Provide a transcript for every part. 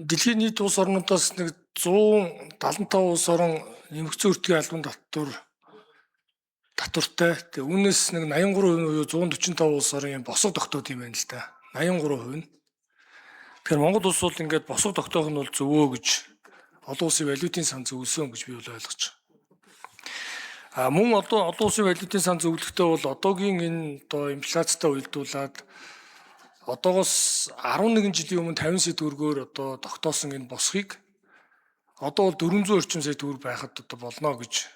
Дэлхийн нийт улс орнуудаас нэг 175 улс орон нэмэгдсэн өртгийн албан татвартай. Тэгээ үүнээс нэг 83% буюу 145 улс орон босго тогтоод юм байна л да. 83%. Тэгэхээр Монгол улс бол ингээд босго тогтоох нь бол зөвөө гэж олон улсын валютын сан зөвлөсөн гэж би бол ойлгож байна. Мөн олон улсын валютын сан зөвлөхдөө бол одоогийн энэ инфляцтай уялдуулаад одоогоос 11 жилийн өмнө 50 сая төгрөгөөр тогтоосон энэ босхийг одоо бол 400 орчим сая төгрөг байхад болно гэж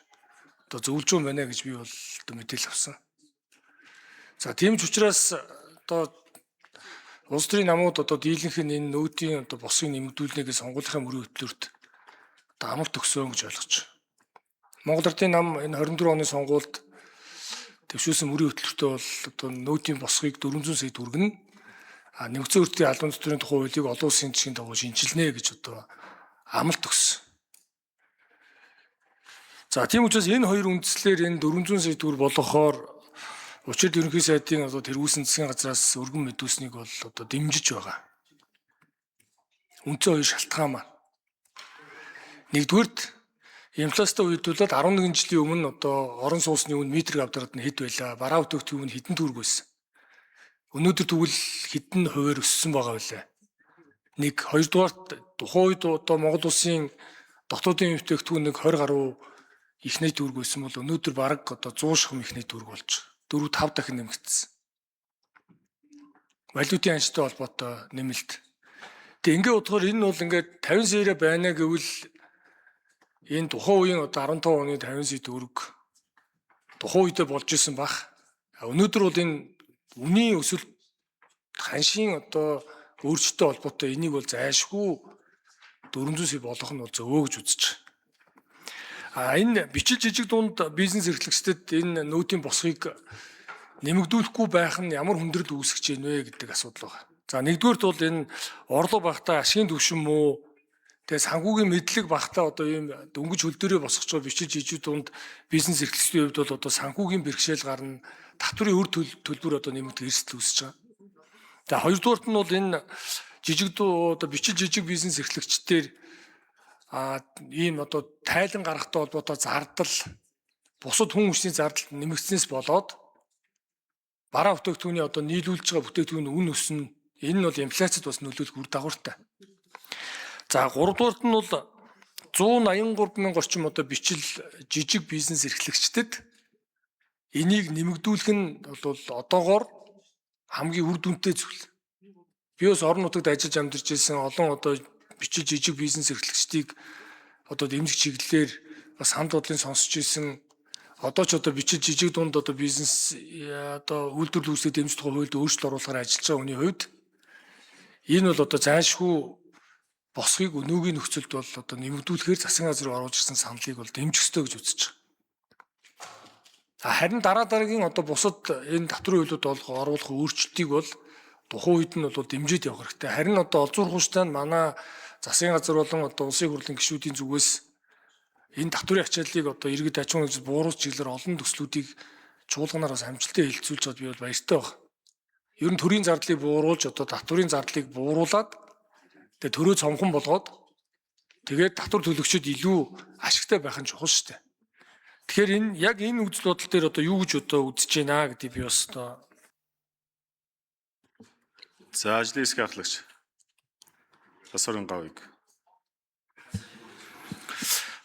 зөвлөж байна гэж би бол мэдээлэл авсан. За тийм ч учраас улс төрийн намууд дийлэнх нь энэ нөөтийн босхийг нэмэгдүүлнэ гэж сонгуулийн мөрийн хөтлөлт амлалт өгсөн гэж ойлгож байна. Монгол Ардын нам энэ 24 оны сонгуульд төвшүүлсэн мөрийн хөтлөлтөд бол нөөтийн босхийг 400 сая төгрөг нь нэмэгдсэн өртгийн албан татврын тухай хуулийг олон улсын жишгийн дагуу шинжилнэ гэж амлалт өгсөн. За тийм учраас энэ хоёр үндслээр энэ 400 сая төгрөг болгохоор учирд ерөнхий сайдын тэргүүлсэн засгийн газраас өргөн мэдүүлсэнийг бол дэмжиж байгаа. Үндсэн хоёр шалтгаан маань. Нэгдүгürt инфляцтай уялдуулаад 11 жилийн өмнө орон сууцны үн метрийг авдраад нь хэд байлаа? Бараа бүтээгдэхүүн үн хэдэн төгрөг байсан? Өнөөдөр тэгвэл хэдэн хувиар өссөн байгаа вэ? Нэг хоёрдугаарт тухайн үед Монгол улсын дотоодын бүтээгдэхүүн нэг 20 гаруй ихний төгрөг байсан бол өнөөдөр бараг 100 шахам ихний төгрөг болж 4-5 дахин нэмэгдсэн. Валютын анчтай холбоотой нэмэлт. Тэгээ ингээд бодохоор энэ бол ингээд 50 сая байна гэвэл энэ тухайн үеийн 15 оны 50 сая төгрөг тухайн үедээ болж исэн бах. Өнөөдөр бол энэ үнийн өсөлт ханшийн өөрчлөлттэй холбоотой энийг бол зайлшгүй 400 сая болгох нь бол зөвөө гэж үзэж байна. Энэ бичил жижиг дунд бизнес эрхлэгчдэд энэ нөөтийн босхийг нэмэгдүүлэхгүй байх нь ямар хүндрэл үүсгэж байна вэ гэдэг асуудал байна. За нэгдүгээрт бол энэ орлого багтаа ашигын түвшин муу, тэгээ санхүүгийн мэдлэг багтаа ийм дөнгөж хөл дөрөө босгож байгаа бичил жижиг дунд бизнес эрхлэгчдийн хувьд бол санхүүгийн бэрхшээл гарна, татврын үр төлбөр нэмэгдэх эрсдэл үүсэж байгаа. За хоёрдугаарт нь бол энэ бичил жижиг бизнес эрхлэгчдээр ийм тайлан гарахтай холбоотой зардал, бусад хүн хүчний зардал нэмэгдснээс болоод бараа бүтээгдэхүүний нийлүүлж байгаа бүтээгдэхүүний үн өснө. Энэ нь бол инфляцид бас нөлөөлөх үр дагавартай. За гуравдугаарт нь бол 183 мянга орчим бичил жижиг бизнес эрхлэгчдэд энийг нэмэгдүүлэх нь бол одоогоор хамгийн үр дүнтэй зүйл. Би бас орон нутагт ажиллаж амьдарч ирсэн олон бичил жижиг бизнес эрхлэгчдийг дэмжих чиглэлээр бас хамт бодлын сонсч ирсэн. Одоо ч бичил жижиг дунд бизнес үйлдвэрлэл үүсгэх дэмжих тухай хуульд өөрчлөлт оруулахаар ажиллаж байгаа хүний хувьд энэ бол зайлшгүй босхийг өнөөгийн нөхцөлд бол нэмэгдүүлэхээр засгийн газар руу оруулж ирсэн саналыг бол дэмжих ёстой гэж үзэж байгаа. Харин дараагийн бусад энэ татврын хуулиуд оруулах өөрчлөлтийг бол тухайн үед нь бол дэмжиж явах хэрэгтэй. Харин олзуурах хугацаанд манай засгийн газар болон улсын хурлын гишүүдийн зүгээс энэ татврын ачааллыг иргэд аж ахуйн нэгжид бууруулах чиглэлээр олон төслүүдийг чуулганаар бас амжилттай хэлэлцүүлж байгаад би бол баяртай байна. Ер нь төрийн зардлыг бууруулж татврын зардлыг бууруулад тэгээ төрөө цомхон болгоод тэгээд татвар төлөгчид илүү ашигтай байх нь чухал шүү дээ. Тэгэхээр яг энэ үзэл бодол дээр юу гэж үзэж байна гэдэг би бас За ажлын хэсгийн ахлагч Асуурын гавыг.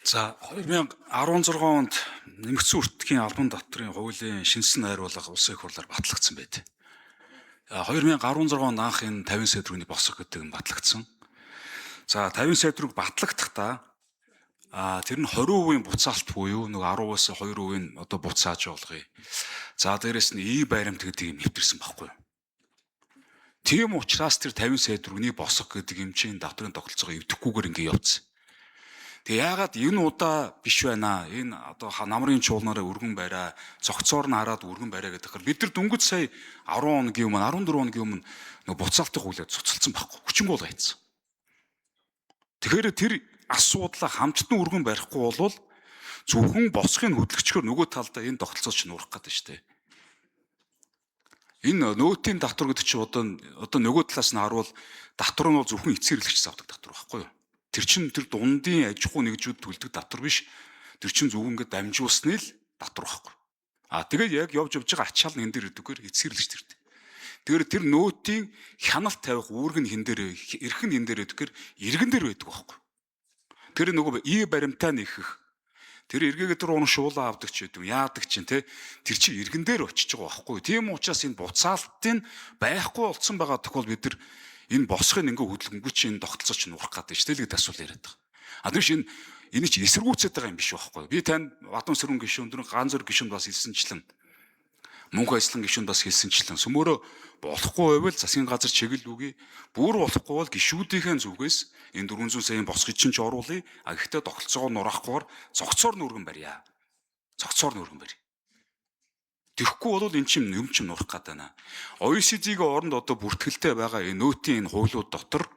За 2016 онд нэмэгдсэн өртгийн албан татврын хуулийн шинэсэн найруулга улсын их хурлаар батлагдсан байд. 2016 онд анх энэ 50 сая төгрөгийн босгох гэдэг нь батлагдсан. За 50 сая төгрөг батлагдахдаа тэр нь 20% буцаалт буюу 10%-аас 2% буцааж болгоё. За дээрэс нь баримт гэдэг юм нэвтэрсэн байхгүй юу? Тийм учраас тэр 50 сая төгрөгийг босгох гэдэг юм чинь татврын тогтолцоогоо эвдэхгүйгээр ингэ явцсан. Тэгээ яагаад энэ удаа биш байна? Энэ намрын чуулнаараа өргөн бариа, цогцоор нь хараад өргөн бариа гэдэг. Бид нар дөнгөж сая 10 хоногийн өмнө, 14 хоногийн өмнө буцаалтын хуулиар цуцалсан байхгүй. Хүчингүй байцсан. Тэгэхээр тэр асуудлаа хамтдан өргөн барихгүй болвол зөвхөн босхын хөдөлгчгөр нөгөө талдаа энэ тогтолцоо чинь урах гэдэг шүү дээ. Энэ нөөтийн татвар гэдэг чинь одоо нөгөө талаас нь харуул татвар нь бол зөвхөн эцэг хэрэглэгч авдаг татвар байхгүй юу? Тэр чин тэр дундын аж ахуй нэгжүүд төлдөг татвар биш. Тэр чин зөвхөн ингээд дамжуулсны л татвар байхгүй. Тэгээд яг явж байгаа ачаал нь хэн дээр өгдөгөр эцэрлэгч тэрд. Тэр нөөтийн хяналт тавих үүрэг нь хэн дээр, эрх нь хэн дээр өгдөгөр иргэн дээр байдаг байхгүй. Тэр нөгөө баримтаа нэхэх. Тэр эргээгээ тэр уун шуулаа авдаг ч гэдэг яадаг чинь те тэр чи иргэн дээр очиж байгаа байхгүй. Тийм учраас энэ буцаалтын байхгүй болсон байгаа тохиол бид нар энэ босхын ингээ хөдөлгөнгөө чи энэ тогтолцоо чинь урах гэдэг шүү дээ л гэдэг асуул яриад байгаа. Тэр энэ чи эсэргүүцээд байгаа юм биш байхгүй. Би танд Бадам Сүрэн гишүүн дөрөв ганц зөр гишүүнд бас хэлсэнчлэн мөнх ажлын гишүүнд бас хэлсэнчлэн сүмөөрөө болохгүй байвал засгийн газар чиглэл үгүй бүр болохгүй бол гишүүдийнхээ зүгээс энэ 400 саяын босгыг чинь ч оруулъя. Гэхдээ тогтолцоогоо нураахгүйгээр зогцоор нүргэн барья. Зогцоор нүргэн барь. Тэгэхгүй бол эн чинь юм чинь нурах гээд байна. OECD-ийн оронд одоо бүртгэлтэй байгаа энэ нөөтийн энэ хуулиуд дотор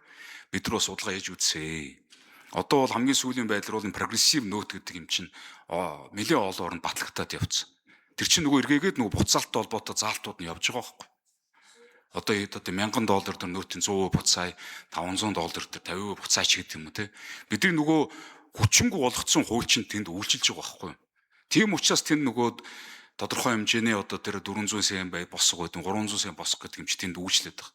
бид нар бас судалгаа хийж үзье. Одоо бол хамгийн сүүлийн байдлаар бол энэ прогрессив нөөт гэдэг юм чинь нэлээд олон оронд батлагтаад явцсан. Тэр чинь нөгөө эргээгээд нөгөө буцаалттай холбоотой заалтууд нь явж байгаа байхгүй. Одоо $1000 төр нөөтийн 100% буцаая, $500 төр 50% буцаач гэдэг юм уу те. Бидний нөгөө хүчингү болгоцсон хууль чинь тэнд үйлчилж байгаа байхгүй. Тийм учраас тэнд нөгөө тодорхой хэмжээний одоо тэр 400 сая бай босго гэдэг 300 сая босго гэдэг юм чи тэнд үйлчлээд байгаа.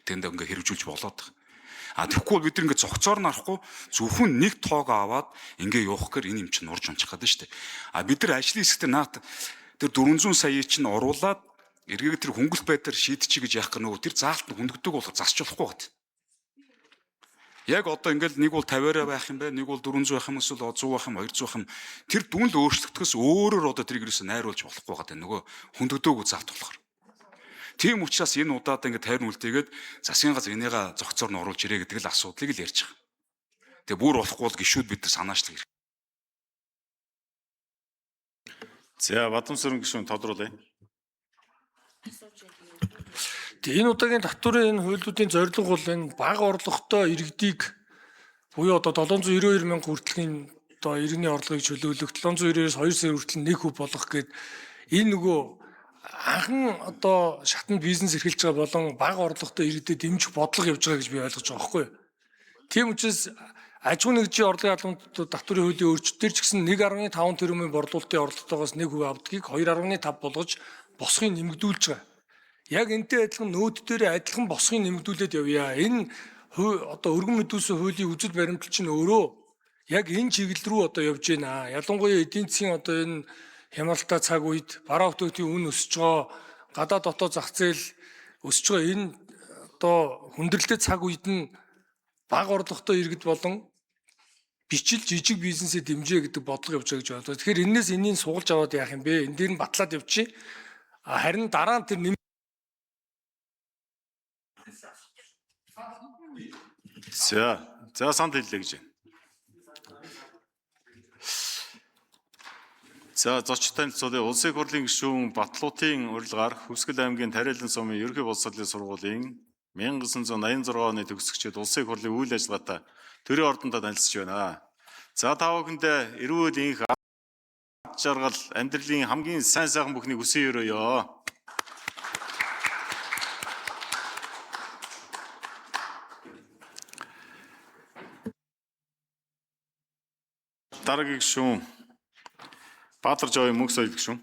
Тэнд ингээ хэрэгжүүлж болоод байгаа. Тэгэхгүй бид нар ингээ зогцоор нарахгүй зөвхөн нэг тоог аваад ингээ явах гэхээр энэ юм чинь урж унчих гээд шүү дээ. Бид нар ажлын хэсэгт наат тэр 400 саяыг чинь оруулаад эргээд тэр хөнгөлт байдлаар шийдчих гэж яах гэх нөгөө тэр заалт нь хөндөгдөг болох засч болохгүй гот. Яг одоо ингээл нэг бол 50-аараа байх юм байна, нэг бол 400 байх юм эсвэл 100 байх юм, 200 байх юм. Тэр дүн л өөрчлөгдөхөөс өөрөөр одоо тэрийг юусэн найруулж болохгүй гот нөгөө хөндөгдөөгүй заалт болохоор. Тийм учраас энэ удаад ингээд тайрн үлдээгээд засгийн газар энийгээ зохицоор нь оруулж ирээ гэдэг л асуудлыг л ярьж байгаа. Тэгээ бүр болохгүй бол гişүүд бид нар санаачлах хэрэг. За Бадам Сүрэн гишүүн тодруулъя. Тэгээ энэ удаагийн татварын энэ хуулиудын зорилго бол энэ бага орлоготой иргэдийг буюу одоо 792 мянга хүртэлхийн одоо иргэний орлогыг чөлөөлөх 792-өөс 2 сая хүртэл 1% болгох гээд энэ нөгөө анхан одоо шатнд бизнес эрхэлж байгаа болон бага орлоготой иргэдэд дэмжих бодлого явж байгаа гэж би ойлгож байгаа байхгүй. Тийм учраас аж ахуй нэгжийн орлогын албанд татварын хуулийн өөрчлөлтөөр ч гэсэн 1.5 тэрбумын борлуулалтын орлоготойгоос 1% авдгийг 2.5 болгож босхыг нэмэгдүүлж байгаа. Яг энтэй адилхан нөөд дээр адилхан босхыг нэмэгдүүлээд явъя. Энэ одоо өргөн мэдүүлсэн хуулийн үзэл баримтлал чинь өөрөө яг энэ чиглэл рүү одоо явж байна. Ялангуяа эдийн засгийн одоо энэ хямралтай цаг үед бараа бүтээгдэхүүн үн өсөж байгаа, гадаад дотоод зах зээл өсөж байгаа энэ одоо хүндрэлтэй цаг үед нь бага орлоготой иргэд болон бичил жижиг бизнесээ дэмжээ гэдэг бодлого явж байгаа гэж байна. Тэгэхээр энэс энийг суулж аваад яах юм бэ? Энэ дээр нь батлаад явчих. Харин дараа нь тэр За санд хэллээ гэж байна. За зоч танилцуулъя. Улсын хурлын гишүүн Батлуутын урилгаар Хүсгэл аймгийн Тариалан сумын ерөнхий боловсролын сургуулийн 1986 оны төгсөгчид улсын хурлын үйл ажиллагаатай төрийн ордондоо танилцж байна. За та бүхэндээ эрүүл энх жаргал амьдралын хамгийн сайн сайхан бүхнийг хүсэн өрөөё. Дараагийн гишүүн Баатар Жовын мөнх соёл гишүүн.